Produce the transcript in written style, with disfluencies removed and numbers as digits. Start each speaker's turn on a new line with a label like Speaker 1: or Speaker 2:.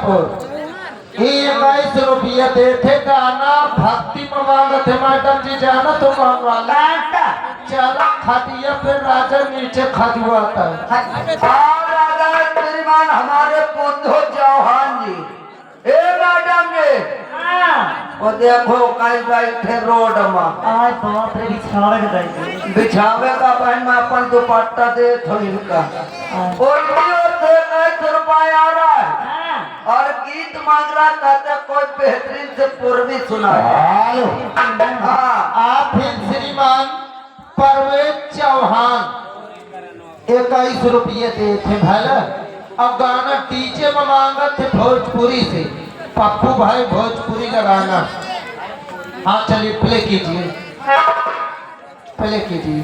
Speaker 1: बलरामपुर। 21 रुपये दे थे गाना भक्ति में मांगा थे मैडम जी जाना तो मांगवाला चला खातिया फिर राजा नीचे खजुआता है।
Speaker 2: राजा श्रीमान हमारे पुंधो चौहान जी ए मैडम जी वो देखो कहीं बैठे रोड में
Speaker 3: आज बाप रे बिछावे के जाइए
Speaker 2: बिछावे का बहन में अपन दुपट्टा दे थो इनका उल्टी ओर से 1 रुपया आ रहा है और गीत मांग रहा कहते कोई बेहतरीन से पूर्वी सुना
Speaker 1: हेलो
Speaker 2: हाँ
Speaker 1: आप हैं श्रीमान परवेज चौहान 21 रुपये दे थे भला अब गाना डीजे में मांगा थे भोजपुरी से पप्पू भाई भोजपुरी लगाना। हाँ चलिए प्ले कीजिए प्ले कीजिए।